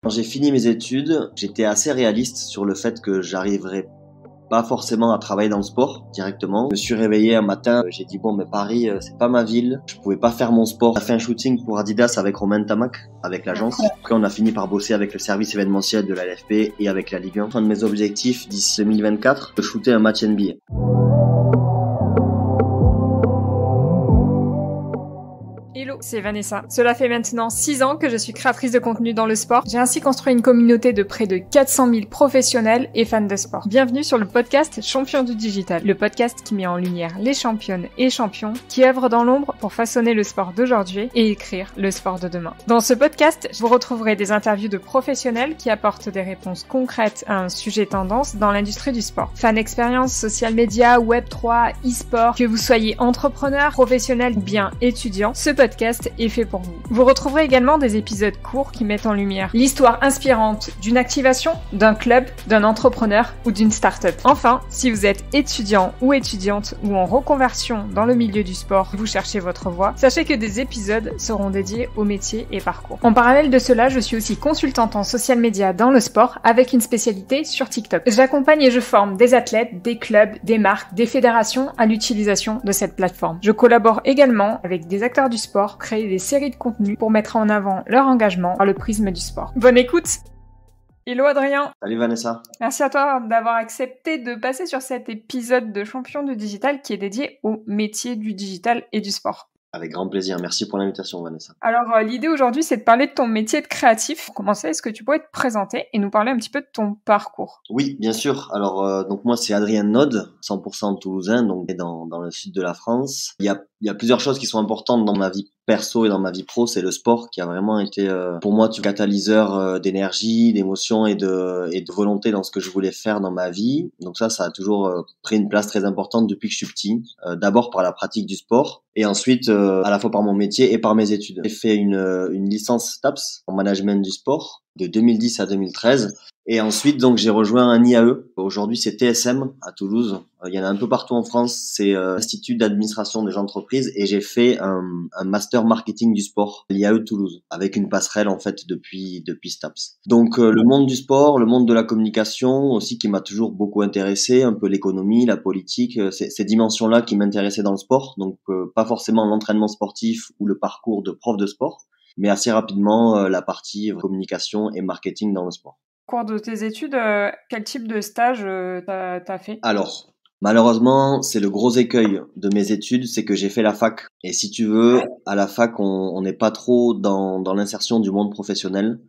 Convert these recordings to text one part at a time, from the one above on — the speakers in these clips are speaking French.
Quand j'ai fini mes études, j'étais assez réaliste sur le fait que j'arriverais pas forcément à travailler dans le sport directement. Je me suis réveillé un matin, j'ai dit bon mais Paris c'est pas ma ville, je pouvais pas faire mon sport. On a fait un shooting pour Adidas avec Romain Tamac, avec l'agence. Après on a fini par bosser avec le service événementiel de la LFP et avec la Ligue 1. Un de mes objectifs d'ici 2024, de shooter un match NBA. Hello, c'est Vanessa. Cela fait maintenant 6 ans que je suis créatrice de contenu dans le sport. J'ai ainsi construit une communauté de près de 400 000 professionnels et fans de sport. Bienvenue sur le podcast Champions du Digital, le podcast qui met en lumière les championnes et champions qui œuvrent dans l'ombre pour façonner le sport d'aujourd'hui et écrire le sport de demain. Dans ce podcast, vous retrouverez des interviews de professionnels qui apportent des réponses concrètes à un sujet tendance dans l'industrie du sport. Fan expérience, social media, Web3, e-sport, que vous soyez entrepreneur, professionnel ou bien étudiant, ce podcast est fait pour vous. Vous retrouverez également des épisodes courts qui mettent en lumière l'histoire inspirante d'une activation, d'un club, d'un entrepreneur ou d'une start-up. Enfin, si vous êtes étudiant ou étudiante ou en reconversion dans le milieu du sport, vous cherchez votre voie, sachez que des épisodes seront dédiés aux métiers et parcours. En parallèle de cela, je suis aussi consultante en social media dans le sport avec une spécialité sur TikTok. J'accompagne et je forme des athlètes, des clubs, des marques, des fédérations à l'utilisation de cette plateforme. Je collabore également avec des acteurs du sport, créer des séries de contenus pour mettre en avant leur engagement par le prisme du sport. Bonne écoute! Hello Adrien! Salut Vanessa! Merci à toi d'avoir accepté de passer sur cet épisode de Champions du Digital qui est dédié au métier du digital et du sport. Avec grand plaisir, merci pour l'invitation Vanessa. Alors l'idée aujourd'hui c'est de parler de ton métier de créatif. Pour commencer, est-ce que tu pourrais te présenter et nous parler un petit peu de ton parcours? Oui, bien sûr. Alors donc moi c'est Adrien Nod, 100% toulousain, donc dans le sud de la France. Il y a plusieurs choses qui sont importantes dans ma vie perso et dans ma vie pro, c'est le sport qui a vraiment été pour moi un catalyseur d'énergie, d'émotion et de volonté dans ce que je voulais faire dans ma vie. Donc ça a toujours pris une place très importante depuis que je suis petit. D'abord par la pratique du sport et ensuite à la fois par mon métier et par mes études. J'ai fait une licence STAPS en management du sport de 2010 à 2013. Et ensuite, donc, j'ai rejoint un IAE. Aujourd'hui, c'est TSM à Toulouse. Il y en a un peu partout en France. C'est l'Institut d'administration des entreprises. Et j'ai fait un master marketing du sport, l'IAE Toulouse, avec une passerelle, en fait, depuis STAPS. Donc, le monde du sport, le monde de la communication aussi qui m'a toujours beaucoup intéressé. Un peu l'économie, la politique, ces dimensions-là qui m'intéressaient dans le sport. Donc, pas forcément l'entraînement sportif ou le parcours de prof de sport, mais assez rapidement, la partie communication et marketing dans le sport. Au cours de tes études, quel type de stage t'as fait? Alors, malheureusement, c'est le gros écueil de mes études, c'est que j'ai fait la fac. Et si tu veux, à la fac, on n'est pas trop dans l'insertion du monde professionnel.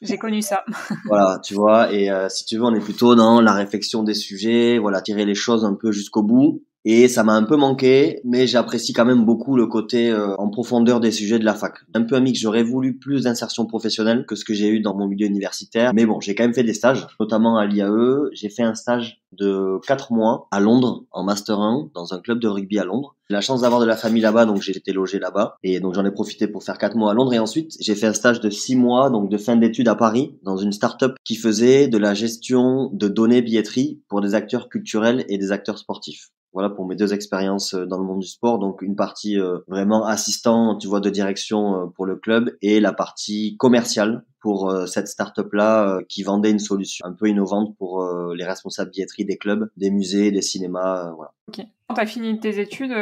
J'ai connu ça. Voilà, tu vois, et si tu veux, on est plutôt dans la réflexion des sujets, voilà, tirer les choses un peu jusqu'au bout. Et ça m'a un peu manqué, mais j'apprécie quand même beaucoup le côté en profondeur des sujets de la fac. Un peu un mix, j'aurais voulu plus d'insertion professionnelle que ce que j'ai eu dans mon milieu universitaire. Mais bon, j'ai quand même fait des stages, notamment à l'IAE. J'ai fait un stage de 4 mois à Londres, en Master 1, dans un club de rugby à Londres. J'ai la chance d'avoir de la famille là-bas, donc j'ai été logé là-bas. Et donc j'en ai profité pour faire 4 mois à Londres. Et ensuite, j'ai fait un stage de 6 mois, donc de fin d'études à Paris, dans une start-up qui faisait de la gestion de données billetterie pour des acteurs culturels et des acteurs sportifs. Voilà pour mes 2 expériences dans le monde du sport. Donc une partie vraiment assistant, tu vois, de direction pour le club et la partie commerciale pour cette start-up-là qui vendait une solution un peu innovante pour les responsables billetterie des clubs, des musées, des cinémas, voilà. Ok. Quand t'as fini tes études,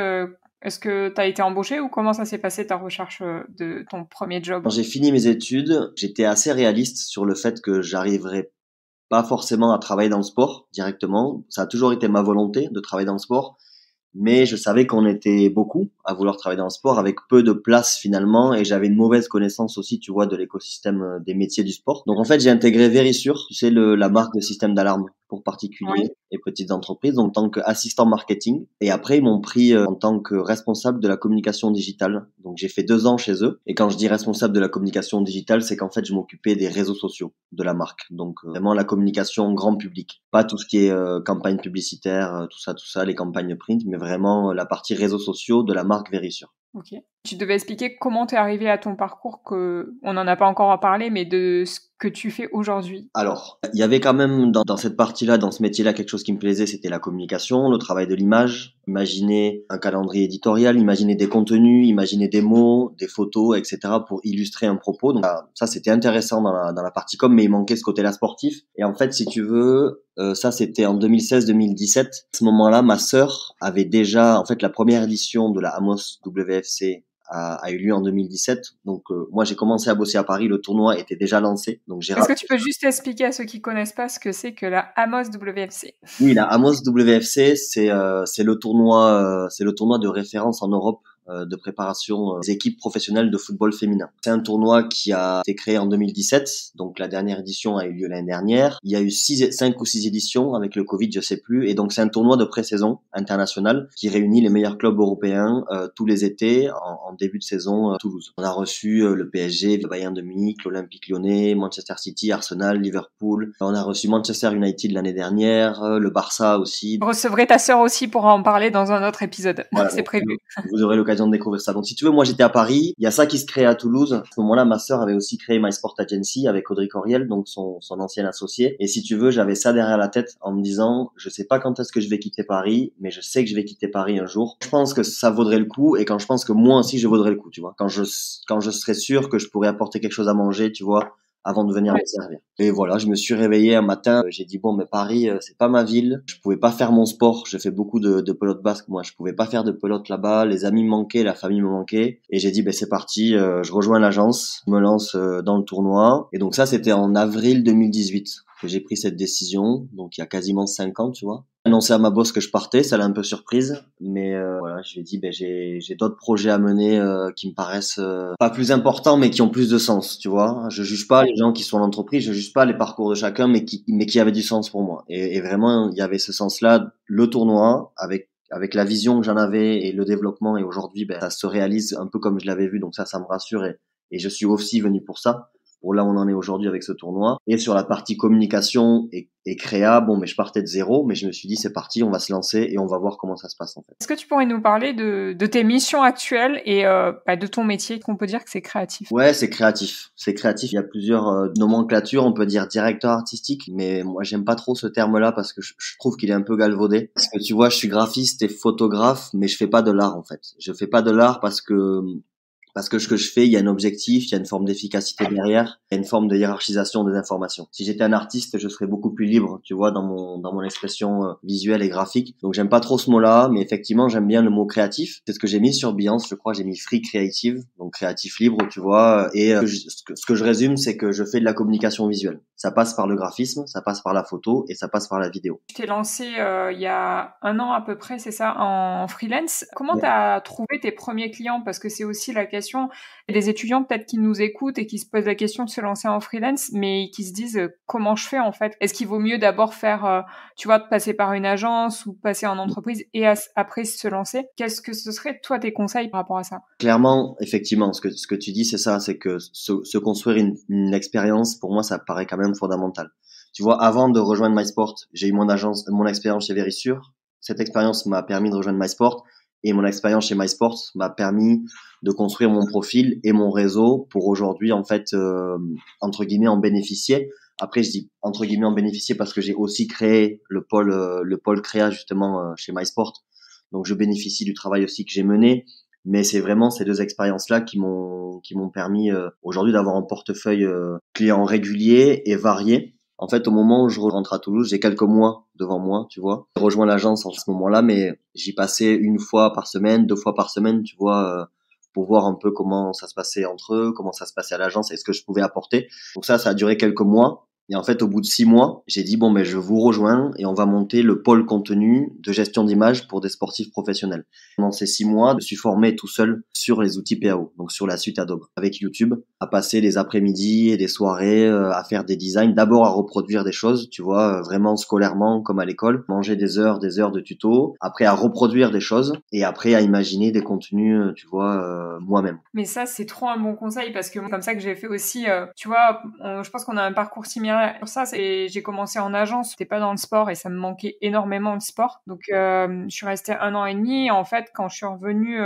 est-ce que t'as été embauché ou comment ça s'est passé ta recherche de ton premier job? Quand j'ai fini mes études, j'étais assez réaliste sur le fait que j'arriverais pas forcément à travailler dans le sport directement. Ça a toujours été ma volonté de travailler dans le sport, mais je savais qu'on était beaucoup à vouloir travailler dans le sport avec peu de place finalement et j'avais une mauvaise connaissance aussi, tu vois, de l'écosystème des métiers du sport. Donc en fait, j'ai intégré Verisure, tu sais, la marque de système d'alarme pour particuliers et petites entreprises, donc en tant qu'assistant marketing. Et après, ils m'ont pris en tant que responsable de la communication digitale. Donc j'ai fait 2 ans chez eux. Et quand je dis responsable de la communication digitale, c'est qu'en fait, je m'occupais des réseaux sociaux de la marque. Donc vraiment la communication grand public. Pas tout ce qui est campagne publicitaire, tout ça, les campagnes print, mais vraiment la partie réseaux sociaux de la marque Verisure. Ok. Tu devais expliquer comment t'es arrivé à ton parcours, que on n'en a pas encore parlé, mais de ce que tu fais aujourd'hui? Alors, il y avait quand même dans cette partie-là, dans ce métier-là, quelque chose qui me plaisait, c'était la communication, le travail de l'image. Imaginer un calendrier éditorial, imaginer des contenus, imaginer des mots, des photos, etc. pour illustrer un propos. Donc ça, c'était intéressant dans la partie com, mais il manquait ce côté-là sportif. Et en fait, si tu veux, ça c'était en 2016-2017. À ce moment-là, ma sœur avait déjà, en fait, la première édition de la Amos WFC a eu lieu en 2017. Donc moi j'ai commencé à bosser à Paris, le tournoi était déjà lancé. Donc Est-ce que tu peux juste expliquer à ceux qui connaissent pas ce que c'est que la Amos WFC? Oui, la Amos WFC, c'est le tournoi de référence en Europe de préparation des équipes professionnelles de football féminin. C'est un tournoi qui a été créé en 2017, donc la dernière édition a eu lieu l'année dernière. Il y a eu 5 ou 6 éditions avec le Covid, je sais plus, et donc c'est un tournoi de pré-saison international qui réunit les meilleurs clubs européens tous les étés en début de saison à Toulouse. On a reçu le PSG, le Bayern de Munich, l'Olympique Lyonnais, Manchester City, Arsenal, Liverpool. On a reçu Manchester United l'année dernière, le Barça aussi. Je recevrai ta sœur aussi pour en parler dans un autre épisode. Voilà, c'est prévu. Vous aurez l'occasion de découvrir ça. Donc si tu veux, moi j'étais à Paris, il y a ça qui se crée à Toulouse. À ce moment-là, ma sœur avait aussi créé My Sport Agency avec Audrey Coriel, donc son ancien associé. Et si tu veux, j'avais ça derrière la tête en me disant, je sais pas quand est-ce que je vais quitter Paris, mais je sais que je vais quitter Paris un jour. Je pense que ça vaudrait le coup et quand je pense que moi aussi je vaudrais le coup, tu vois. Quand je serais sûr que je pourrais apporter quelque chose à manger, tu vois, avant de venir me servir. Et voilà, je me suis réveillé un matin, j'ai dit bon mais Paris c'est pas ma ville, je pouvais pas faire mon sport, je fais beaucoup de pelote basque moi, je pouvais pas faire de pelote là-bas, les amis me manquaient, la famille me manquait et j'ai dit ben c'est parti, je rejoins l'agence, je me lance dans le tournoi et donc ça c'était en avril 2018 que j'ai pris cette décision, donc il y a quasiment 5 ans, tu vois. Annoncé à ma boss que je partais, ça l'a un peu surprise, mais voilà, je lui ai dit ben j'ai d'autres projets à mener qui me paraissent pas plus importants mais qui ont plus de sens, tu vois. Je juge pas les gens qui sont en entreprise, je juge pas les parcours de chacun mais qui avaient du sens pour moi. Et vraiment, il y avait ce sens-là, le tournoi avec la vision que j'en avais et le développement et aujourd'hui ben ça se réalise un peu comme je l'avais vu, donc ça me rassure et je suis aussi venu pour ça. Pour là où on en est aujourd'hui avec ce tournoi. Et sur la partie communication et créa, bon, mais je partais de zéro, mais je me suis dit, c'est parti, on va se lancer et on va voir comment ça se passe, en fait. Est-ce que tu pourrais nous parler de tes missions actuelles et de ton métier, qu'on peut dire que c'est créatif? Ouais, c'est créatif. C'est créatif. Il y a plusieurs nomenclatures. On peut dire directeur artistique, mais moi, j'aime pas trop ce terme-là parce que je trouve qu'il est un peu galvaudé. Parce que tu vois, je suis graphiste et photographe, mais je fais pas de l'art, en fait. Je fais pas de l'art parce que ce que je fais, il y a un objectif, il y a une forme d'efficacité derrière, il y a une forme de hiérarchisation des informations. Si j'étais un artiste, je serais beaucoup plus libre, tu vois, dans mon expression visuelle et graphique. Donc j'aime pas trop ce mot-là, mais effectivement, j'aime bien le mot créatif. C'est ce que j'ai mis sur Behance, je crois, j'ai mis free creative, donc créatif libre, tu vois. Et ce que je résume, c'est que je fais de la communication visuelle. Ça passe par le graphisme, ça passe par la photo et ça passe par la vidéo. Tu t'es lancé il y a 1 an à peu près, c'est ça, en freelance. Comment Ouais. tu as trouvé tes premiers clients? Parce que c'est aussi la question. Il y a des étudiants peut-être qui nous écoutent et qui se posent la question de se lancer en freelance, mais qui se disent comment je fais en fait? Est-ce qu'il vaut mieux d'abord faire, tu vois, de passer par une agence ou passer en entreprise et après se lancer? Qu'est-ce que ce serait toi tes conseils par rapport à ça? Clairement, effectivement, ce que tu dis, c'est ça, c'est que se construire une expérience, pour moi, ça paraît quand même fondamental. Tu vois, avant de rejoindre MySport, j'ai eu mon expérience chez Verisure. Cette expérience m'a permis de rejoindre MySport et mon expérience chez MySport m'a permis de construire mon profil et mon réseau pour aujourd'hui, en fait, entre guillemets, en bénéficier. Après, je dis entre guillemets en bénéficier parce que j'ai aussi créé le pôle créa justement chez MySport. Donc, je bénéficie du travail aussi que j'ai mené. Mais c'est vraiment ces deux expériences-là qui m'ont permis aujourd'hui d'avoir un portefeuille client régulier et varié. En fait, au moment où je rentre à Toulouse, j'ai quelques mois devant moi, tu vois. J'ai rejoint l'agence en ce moment-là, mais j'y passais 1 fois par semaine, 2 fois par semaine, tu vois, pour voir un peu comment ça se passait entre eux, comment ça se passait à l'agence et ce que je pouvais apporter. Donc ça a duré quelques mois. Et en fait, au bout de 6 mois, j'ai dit, bon, ben, je vous rejoins et on va monter le pôle contenu de gestion d'image pour des sportifs professionnels. Pendant ces 6 mois, je me suis formé tout seul sur les outils PAO, donc sur la suite Adobe, avec YouTube, à passer des après-midi et des soirées à faire des designs, d'abord à reproduire des choses, tu vois, vraiment scolairement comme à l'école, manger des heures de tutos, après à reproduire des choses et après à imaginer des contenus, tu vois, moi-même. Mais ça, c'est trop un bon conseil parce que comme ça que j'ai fait aussi, tu vois, je pense qu'on a un parcours similaire sur ça. J'ai commencé en agence, j'étais pas dans le sport et ça me manquait énormément le sport. Donc, je suis restée 1 an et demi. Et en fait, quand je suis revenue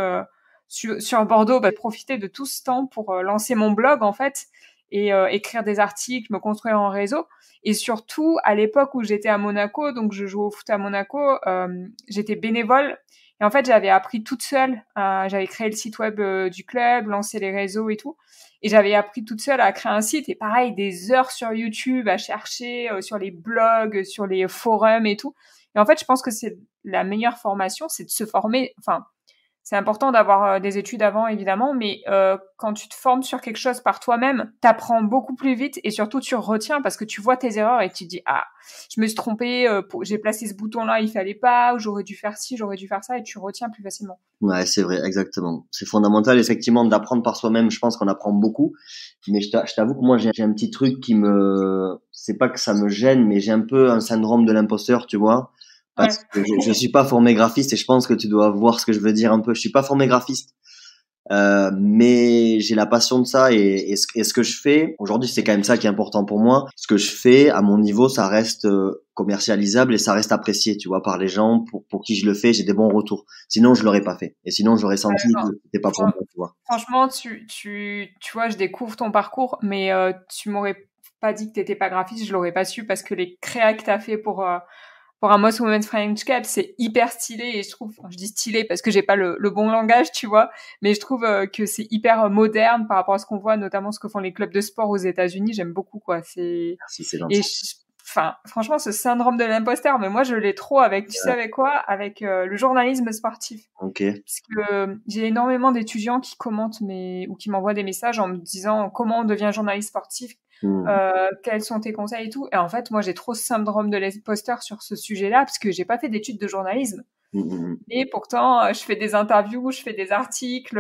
sur Bordeaux, j'ai profité de tout ce temps pour lancer mon blog en fait. et écrire des articles, me construire en réseau. Et surtout, à l'époque où j'étais à Monaco, donc je jouais au foot à Monaco, j'étais bénévole. Et en fait, j'avais appris toute seule. J'avais créé le site web du club, lancé les réseaux et tout. Et j'avais appris toute seule à créer un site. Et pareil, des heures sur YouTube à chercher sur les blogs, sur les forums et tout. Et en fait, je pense que c'est la meilleure formation, c'est de se former. Enfin, c'est important d'avoir des études avant, évidemment, mais quand tu te formes sur quelque chose par toi-même, t'apprends beaucoup plus vite et surtout tu retiens parce que tu vois tes erreurs et tu te dis « Ah, je me suis trompée, j'ai placé ce bouton-là, il fallait pas, ou j'aurais dû faire ci, j'aurais dû faire ça » et tu retiens plus facilement. Ouais, c'est vrai, exactement. C'est fondamental, effectivement, d'apprendre par soi-même. Je pense qu'on apprend beaucoup. Mais je t'avoue que moi, j'ai un petit truc qui c'est pas que ça me gêne, mais j'ai un peu un syndrome de l'imposteur, tu vois. Parce que je suis pas formé graphiste et je pense que tu dois voir ce que je veux dire un peu. Je suis pas formé graphiste, mais j'ai la passion de ça et ce que je fais aujourd'hui, c'est quand même ça qui est important pour moi. Ce que je fais à mon niveau, ça reste commercialisable et ça reste apprécié, tu vois, par les gens pour qui je le fais. J'ai des bons retours. Sinon, je l'aurais pas fait. Et sinon, j'aurais senti que c'était pas pour moi, tu vois. Franchement, tu vois, je découvre ton parcours, mais tu m'aurais pas dit que t'étais pas graphiste, je l'aurais pas su parce que les créas que t'as fait pour un Most Women's French Cup, c'est hyper stylé et je trouve, je dis stylé parce que j'ai pas le bon langage, tu vois, mais je trouve que c'est hyper moderne par rapport à ce qu'on voit, notamment ce que font les clubs de sport aux États-Unis. J'aime beaucoup, quoi. Merci, c'est gentil. Enfin, franchement, ce syndrome de l'imposteur, mais moi, je l'ai trop avec, tu sais avec quoi? Avec le journalisme sportif. Ok. Parce que j'ai énormément d'étudiants qui commentent ou qui m'envoient des messages en me disant comment on devient journaliste sportif, quels sont tes conseils et tout. Et en fait, moi, j'ai trop ce syndrome de l'imposteur sur ce sujet-là parce que j'ai pas fait d'études de journalisme. Et pourtant, je fais des interviews, je fais des articles,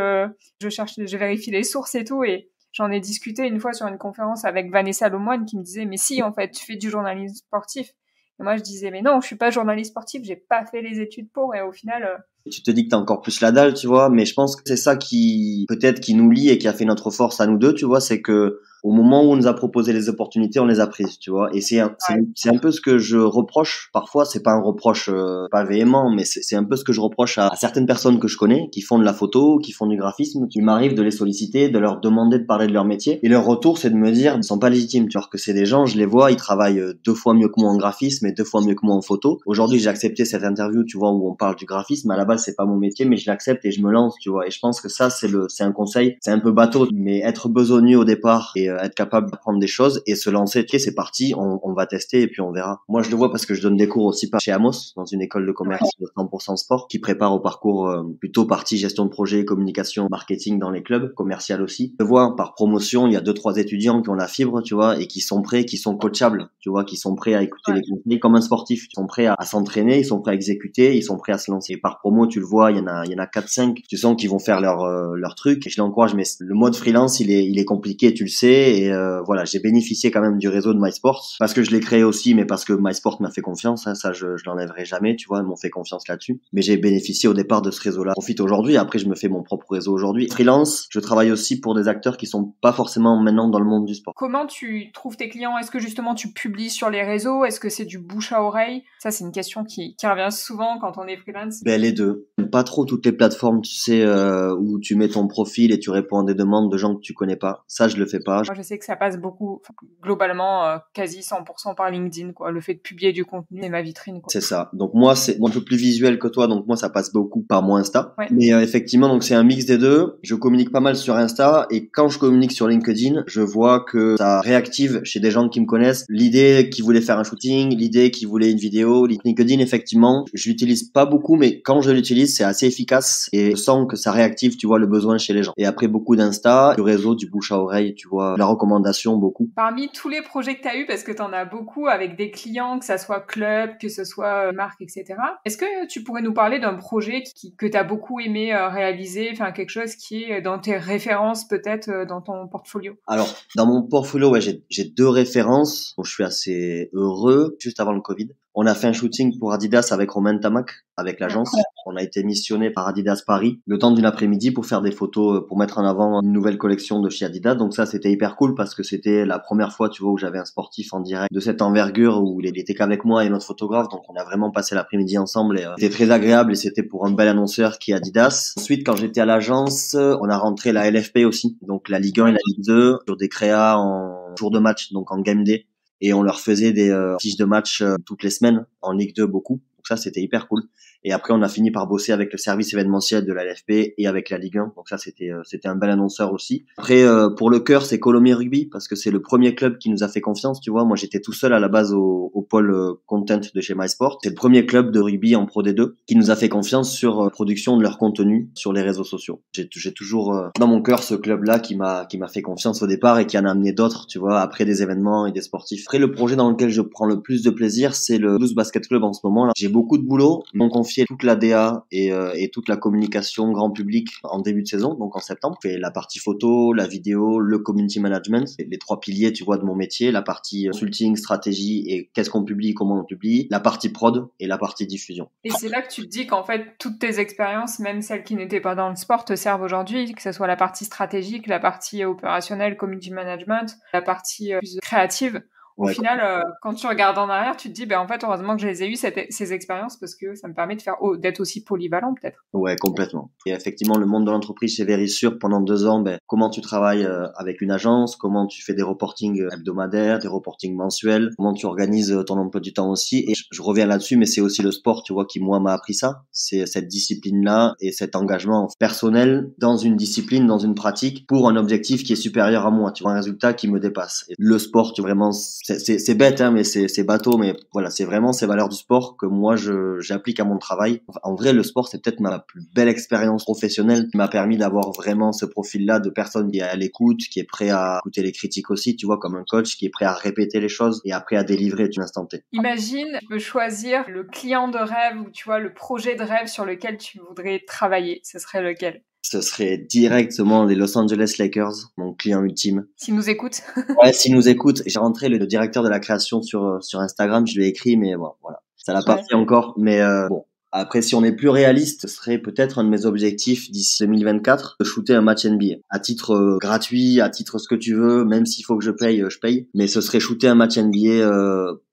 je vérifie les sources et tout. Et j'en ai discuté une fois sur une conférence avec Vanessa Lemoine qui me disait, mais si, en fait, tu fais du journalisme sportif. Et moi, je disais, mais non, je suis pas journaliste sportif, j'ai pas fait les études pour. Et au final, tu te dis que t'as encore plus la dalle, tu vois, mais je pense que c'est ça peut-être qui nous lie et qui a fait notre force à nous deux, tu vois, c'est que au moment où on nous a proposé les opportunités, on les a prises, tu vois. Et c'est un peu ce que je reproche. Parfois, c'est pas un reproche pas véhément, mais c'est un peu ce que je reproche à certaines personnes que je connais, qui font de la photo, qui font du graphisme, qui m'arrive de les solliciter, de leur demander de parler de leur métier. Et leur retour, c'est de me dire, ils sont pas légitimes, tu vois, que c'est des gens, je les vois, ils travaillent 2 fois mieux que moi en graphisme et 2 fois mieux que moi en photo. Aujourd'hui, j'ai accepté cette interview, tu vois, où on parle du graphisme. À la base, c'est pas mon métier, mais je l'accepte et je me lance, tu vois. Et je pense que ça, c'est un conseil, c'est un peu bateau, mais être besogneux au départ et être capable d'apprendre des choses et se lancer, ok, c'est parti, on va tester et puis on verra. Moi, je le vois parce que je donne des cours aussi chez Amos, dans une école de commerce de 100% sport, qui prépare au parcours plutôt partie gestion de projet, communication, marketing dans les clubs, commercial aussi. Je vois, par promotion, il y a 2-3 étudiants qui ont la fibre, tu vois, et qui sont prêts, qui sont coachables, tu vois, qui sont prêts à écouter les conseils comme un sportif. Ils sont prêts à s'entraîner, ils sont prêts à exécuter, ils sont prêts à se lancer. Et par promo, tu le vois, il y en a 4-5, tu sens qu'ils vont faire leur truc. Et je l'encourage, mais le mode freelance, il est compliqué, tu le sais. Et voilà, j'ai bénéficié quand même du réseau de MySports parce que je l'ai créé aussi, mais parce que MySports m'a fait confiance. Hein, ça, je l'enlèverai jamais, tu vois, ils m'ont fait confiance là-dessus. Mais j'ai bénéficié au départ de ce réseau-là. Je profite aujourd'hui. Après, je me fais mon propre réseau aujourd'hui. Freelance, je travaille aussi pour des acteurs qui sont pas forcément maintenant dans le monde du sport. Comment tu trouves tes clients? Est-ce que justement tu publies sur les réseaux? Est-ce que c'est du bouche à oreille? Ça, c'est une question qui revient souvent quand on est freelance. Ben, les deux. Pas trop toutes les plateformes, tu sais, où tu mets ton profil et tu réponds à des demandes de gens que tu connais pas. Ça, je le fais pas. Moi, je sais que ça passe beaucoup, globalement, quasi 100% par LinkedIn, quoi. Le fait de publier du contenu, c'est ma vitrine, quoi. C'est ça. Donc moi, c'est un peu plus visuel que toi, donc moi, ça passe beaucoup par mon Insta. Ouais. Mais effectivement, donc c'est un mix des deux. Je communique pas mal sur Insta et quand je communique sur LinkedIn, je vois que ça réactive chez des gens qui me connaissent l'idée qu'ils voulaient faire un shooting, l'idée qu'ils voulaient une vidéo. LinkedIn, effectivement, je l'utilise pas beaucoup, mais quand je l'utilise, c'est assez efficace et je sens que ça réactive, tu vois, le besoin chez les gens. Et après, beaucoup d'Insta, du réseau, du bouche à oreille, tu vois, la recommandation, beaucoup. Parmi tous les projets que tu as eu, parce que tu en as beaucoup avec des clients, que ça soit club, que ce soit marque, etc. Est-ce que tu pourrais nous parler d'un projet que tu as beaucoup aimé réaliser, enfin quelque chose qui est dans tes références peut-être dans ton portfolio? Alors, dans mon portfolio, ouais, j'ai 2 références dont je suis assez heureux. Juste avant le Covid, On a fait un shooting pour Adidas avec Romain Tamac, avec l'agence. On a été missionné par Adidas Paris le temps d'une après-midi pour faire des photos, pour mettre en avant une nouvelle collection de chez Adidas. Donc ça, c'était hyper cool parce que c'était la première fois, tu vois, où j'avais un sportif en direct de cette envergure, où il était qu'avec moi et notre photographe. Donc on a vraiment passé l'après-midi ensemble et c'était très agréable et c'était pour un bel annonceur qui est Adidas. Ensuite, quand j'étais à l'agence, on a rentré la LFP aussi, donc la Ligue 1 et la Ligue 2 sur des créas en jour de match, donc en game day. Et on leur faisait des fiches de match toutes les semaines, en Ligue 2 beaucoup. Donc ça, c'était hyper cool. Et après, on a fini par bosser avec le service événementiel de la LFP et avec la Ligue 1. Donc ça, c'était un bel annonceur aussi. Après, pour le cœur, c'est Colomiers Rugby parce que c'est le premier club qui nous a fait confiance. Tu vois, moi, j'étais tout seul à la base au pôle content de chez MySport. C'est le premier club de rugby en Pro D2 qui nous a fait confiance sur production de leur contenu sur les réseaux sociaux. J'ai toujours dans mon cœur ce club-là qui m'a fait confiance au départ et qui en a amené d'autres, tu vois, après des événements et des sportifs. Après, le projet dans lequel je prends le plus de plaisir, c'est le Blues Basket Club en ce moment là. J'ai beaucoup de boulot. Ils m'ont confié toute la DA et toute la communication grand public en début de saison, donc en septembre. Je fais la partie photo, la vidéo, le community management, les trois piliers, tu vois, de mon métier, la partie consulting, stratégie et qu'est-ce qu'on publie, comment on publie, la partie prod et la partie diffusion. Et c'est là que tu te dis qu'en fait, toutes tes expériences, même celles qui n'étaient pas dans le sport, te servent aujourd'hui, que ce soit la partie stratégique, la partie opérationnelle, community management, la partie plus créative. Au final, quand tu regardes en arrière, tu te dis, ben en fait, heureusement que je les ai eues, ces expériences, parce que ça me permet d'être aussi polyvalent, peut-être. Ouais, complètement. Et effectivement, le monde de l'entreprise chez Verisure, pendant 2 ans, comment tu travailles avec une agence, comment tu fais des reportings hebdomadaires, des reportings mensuels, comment tu organises ton emploi du temps aussi. Et je reviens là-dessus, mais c'est aussi le sport, tu vois, qui, moi, m'a appris ça. C'est cette discipline-là et cet engagement personnel dans une discipline, dans une pratique, pour un objectif qui est supérieur à moi, tu vois, un résultat qui me dépasse. Et le sport, tu vois, vraiment, c'est bête, hein, mais c'est bateau, mais voilà, c'est vraiment ces valeurs du sport que moi j'applique à mon travail. En vrai, le sport, c'est peut-être ma plus belle expérience professionnelle qui m'a permis d'avoir vraiment ce profil-là de personne qui est à l'écoute, qui est prêt à écouter les critiques aussi, tu vois, comme un coach, qui est prêt à répéter les choses et après à délivrer du instant T. Imagine, tu peux choisir le client de rêve ou tu vois le projet de rêve sur lequel tu voudrais travailler. Ce serait lequel? Ce serait directement les Los Angeles Lakers, mon client ultime. S'ils nous écoutent. Ouais, s'ils nous écoutent. J'ai rentré le directeur de la création sur Instagram, je lui ai écrit, mais bon, voilà. Ça l'a pas fait encore, mais bon. Après, si on est plus réaliste, ce serait peut-être un de mes objectifs d'ici 2024, de shooter un match NBA. À titre gratuit, à titre ce que tu veux, même s'il faut que je paye, je paye. Mais ce serait shooter un match NBA,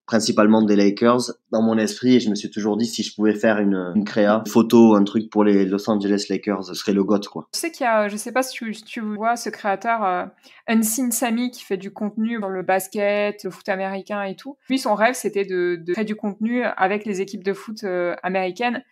principalement des Lakers, dans mon esprit, et je me suis toujours dit si je pouvais faire une créa, une photo, un truc pour les Los Angeles Lakers, ce serait le GOAT, quoi. Je sais qu'il y a, je sais pas si tu vois ce créateur Unseen Sammy qui fait du contenu dans le basket, le foot américain et tout. Lui, son rêve, c'était de créer du contenu avec les équipes de foot américaines.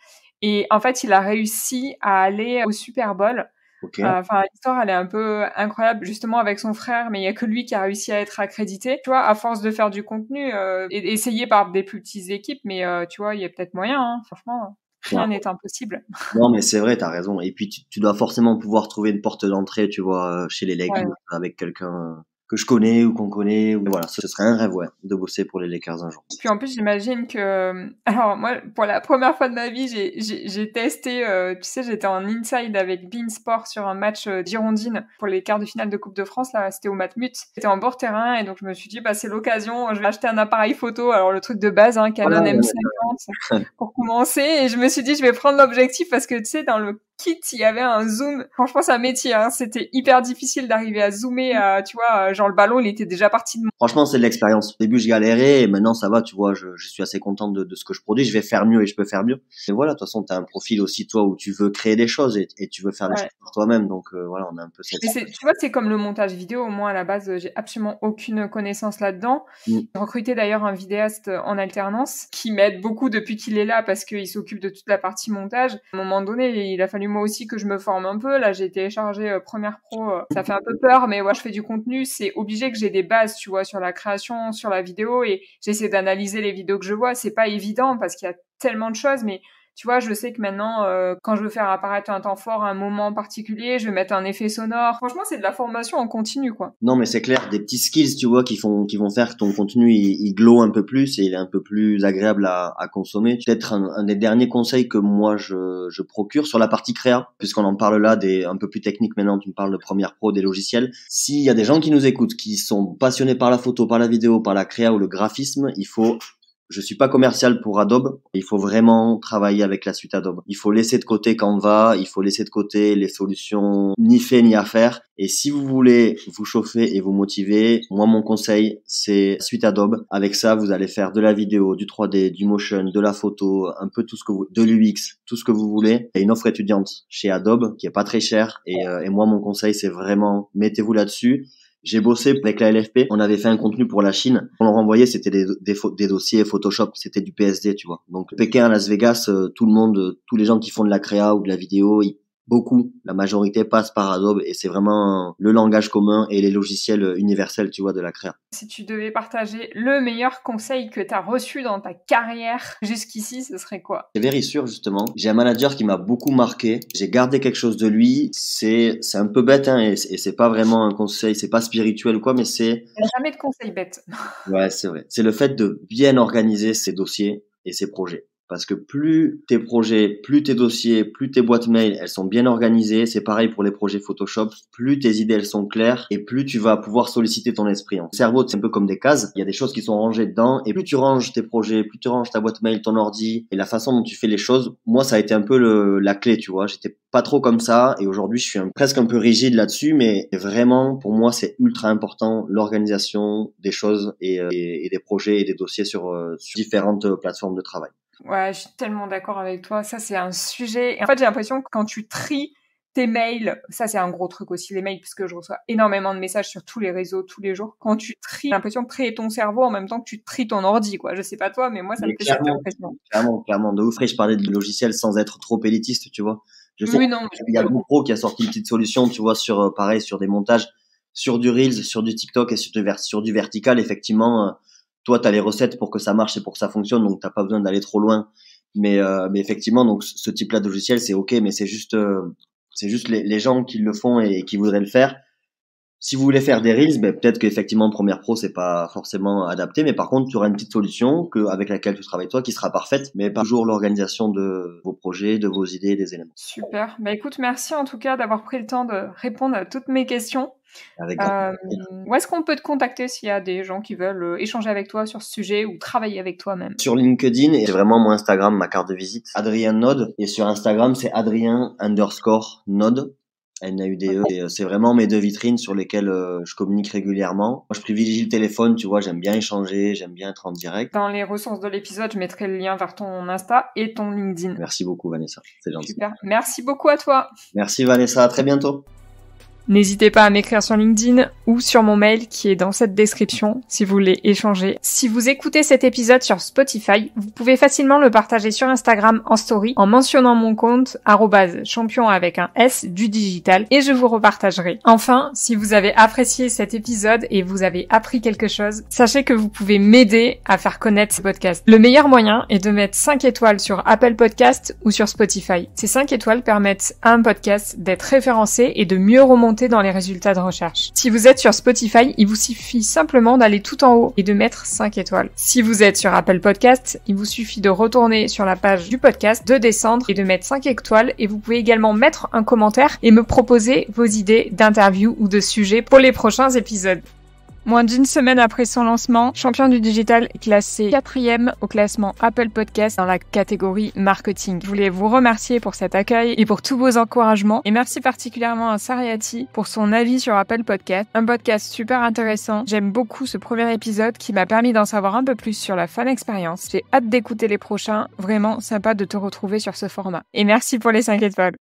Et en fait, il a réussi à aller au Super Bowl. Okay. Enfin, l'histoire, elle est un peu incroyable, justement, avec son frère, mais il y a que lui qui a réussi à être accrédité. Tu vois, à force de faire du contenu, et essayer par des plus petites équipes, mais tu vois, il y a peut-être moyen, hein, franchement. Rien n'est impossible. Non, mais c'est vrai, t'as raison. Et puis, tu dois forcément pouvoir trouver une porte d'entrée, tu vois, chez les Lakers, avec quelqu'un que je connais ou qu'on connaît. Ou... Voilà, ce serait un rêve, ouais, de bosser pour les Lakers un jour. Puis en plus, j'imagine que... Alors moi, pour la première fois de ma vie, j'ai testé... tu sais, j'étais en inside avec Beansport sur un match Girondine pour les quarts de finale de Coupe de France. Là, c'était au Matmut. J'étais en bord terrain et donc je me suis dit, bah c'est l'occasion. Je vais acheter un appareil photo. Alors le truc de base, hein, Canon M50 pour commencer. Et je me suis dit, je vais prendre l'objectif parce que tu sais, dans le kit, il y avait un zoom. Franchement, c'est un métier. Hein. C'était hyper difficile d'arriver à zoomer. Tu vois, genre le ballon, il était déjà parti de moi. Franchement, c'est de l'expérience. Au début, je galérais et maintenant, ça va. Tu vois, je suis assez contente de ce que je produis. Je vais faire mieux et je peux faire mieux. Et voilà, de toute façon, t'as un profil aussi, toi, où tu veux créer des choses et tu veux faire des choses par toi-même. Donc voilà, on a un peu cette... Tu vois, c'est comme le montage vidéo. Moi, à la base, j'ai absolument aucune connaissance là-dedans. J'ai recruté d'ailleurs un vidéaste en alternance qui m'aide beaucoup depuis qu'il est là parce qu'il s'occupe de toute la partie montage. À un moment donné, il a fallu moi aussi que je me forme un peu. Là, j'ai téléchargé Premiere Pro. Ça fait un peu peur, mais ouais, je fais du contenu. C'est obligé que j'ai des bases, tu vois, sur la création, sur la vidéo, et j'essaie d'analyser les vidéos que je vois. C'est pas évident parce qu'il y a tellement de choses, mais tu vois, je sais que maintenant, quand je veux faire apparaître un temps fort à un moment particulier, je vais mettre un effet sonore. Franchement, c'est de la formation en continu, quoi. Non, mais c'est clair, des petits skills, tu vois, qui vont faire que ton contenu, il glow un peu plus et il est un peu plus agréable à consommer. Peut-être un des derniers conseils que moi, je procure sur la partie créa, puisqu'on en parle là, un peu plus technique maintenant, tu me parles de Premiere Pro, des logiciels. S'il y a des gens qui nous écoutent, qui sont passionnés par la photo, par la vidéo, par la créa ou le graphisme, il faut je suis pas commercial pour Adobe. Il faut vraiment travailler avec la suite Adobe. Il faut laisser de côté Canva, il faut laisser de côté les solutions ni fait ni à faire. Et si vous voulez vous chauffer et vous motiver, moi, mon conseil, c'est suite Adobe. Avec ça, vous allez faire de la vidéo, du 3D, du motion, de la photo, un peu tout ce que de l'UX, tout ce que vous voulez. Il y a une offre étudiante chez Adobe qui est pas très chère. Et moi, mon conseil, c'est vraiment, mettez-vous là-dessus. J'ai bossé avec la LFP, on avait fait un contenu pour la Chine. On leur envoyait, c'était des dossiers Photoshop, c'était du PSD, tu vois. Donc Pékin à Las Vegas, tout le monde, tous les gens qui font de la créa ou de la vidéo, beaucoup, la majorité passe par Adobe et c'est vraiment le langage commun et les logiciels universels, tu vois, de la créa. Si tu devais partager le meilleur conseil que tu as reçu dans ta carrière jusqu'ici, ce serait quoi? C'est Verisure, justement. J'ai un manager qui m'a beaucoup marqué. J'ai gardé quelque chose de lui. C'est un peu bête, hein, et c'est pas vraiment un conseil, c'est pas spirituel ou quoi, mais c'est... Il n'y a jamais de conseil bête. Ouais, c'est vrai. C'est le fait de bien organiser ses dossiers et ses projets. Parce que plus tes projets, plus tes dossiers, plus tes boîtes mail, elles sont bien organisées. C'est pareil pour les projets Photoshop. Plus tes idées, elles sont claires et plus tu vas pouvoir solliciter ton esprit. Le cerveau, c'est un peu comme des cases. Il y a des choses qui sont rangées dedans et plus tu ranges tes projets, plus tu ranges ta boîte mail, ton ordi et la façon dont tu fais les choses. Moi, ça a été un peu la clé, tu vois. J'étais pas trop comme ça et aujourd'hui, je suis presque un peu rigide là-dessus, mais vraiment, pour moi, c'est ultra important l'organisation des choses et des projets et des dossiers sur différentes plateformes de travail. Ouais, je suis tellement d'accord avec toi. Ça, c'est un sujet. Et en fait, j'ai l'impression que quand tu tries tes mails, ça, c'est un gros truc aussi, les mails, parce que je reçois énormément de messages sur tous les réseaux, tous les jours. Quand tu tries, j'ai l'impression de trier ton cerveau en même temps que tu tries ton ordi, quoi. Je sais pas toi, mais moi, ça me fait cette impression. Clairement, de ouf. Je parlais de logiciel sans être trop élitiste, tu vois. Je sais oui, non, il y a GoPro qui a sorti une petite solution, tu vois, sur, pareil, sur des montages, sur du Reels, sur du TikTok et sur du vertical, effectivement, toi, t'as les recettes pour que ça marche et pour que ça fonctionne, donc t'as pas besoin d'aller trop loin. Mais effectivement, donc ce type-là de logiciel, c'est ok, mais c'est juste les gens qui le font et qui voudraient le faire. Si vous voulez faire des reels, ben peut-être qu'effectivement Premiere Pro c'est pas forcément adapté, mais par contre tu auras une petite solution avec laquelle tu travailles toi qui sera parfaite, mais pas toujours l'organisation de vos projets, de vos idées, des éléments. Super. Bah écoute, merci en tout cas d'avoir pris le temps de répondre à toutes mes questions. Avec grand plaisir. Où est-ce qu'on peut te contacter s'il y a des gens qui veulent échanger avec toi sur ce sujet ou travailler avec toi même? Sur LinkedIn, et c'est vraiment mon Instagram, ma carte de visite, Adrien Node, et sur Instagram c'est Adrien_Node. NAUDE, et c'est vraiment mes deux vitrines sur lesquelles je communique régulièrement. Moi, je privilégie le téléphone, tu vois, j'aime bien échanger, j'aime bien être en direct. Dans les ressources de l'épisode, je mettrai le lien vers ton Insta et ton LinkedIn. Merci beaucoup, Vanessa, c'est gentil. Super, merci beaucoup à toi. Merci Vanessa, à très bientôt. N'hésitez pas à m'écrire sur LinkedIn ou sur mon mail qui est dans cette description si vous voulez échanger. Si vous écoutez cet épisode sur Spotify, vous pouvez facilement le partager sur Instagram en story en mentionnant mon compte @champion avec un S du digital et je vous repartagerai. Enfin, si vous avez apprécié cet épisode et vous avez appris quelque chose, sachez que vous pouvez m'aider à faire connaître ce podcast. Le meilleur moyen est de mettre 5 étoiles sur Apple Podcast ou sur Spotify. Ces 5 étoiles permettent à un podcast d'être référencé et de mieux remonter dans les résultats de recherche. Si vous êtes sur Spotify, il vous suffit simplement d'aller tout en haut et de mettre 5 étoiles. Si vous êtes sur Apple Podcast, il vous suffit de retourner sur la page du podcast, de descendre et de mettre 5 étoiles et vous pouvez également mettre un commentaire et me proposer vos idées d'interviews ou de sujets pour les prochains épisodes. Moins d'une semaine après son lancement, Champion du Digital est classé 4e au classement Apple Podcast dans la catégorie marketing. Je voulais vous remercier pour cet accueil et pour tous vos encouragements. Et merci particulièrement à Sariati pour son avis sur Apple Podcast. Un podcast super intéressant. J'aime beaucoup ce premier épisode qui m'a permis d'en savoir un peu plus sur la fan expérience. J'ai hâte d'écouter les prochains. Vraiment sympa de te retrouver sur ce format. Et merci pour les 5 étoiles.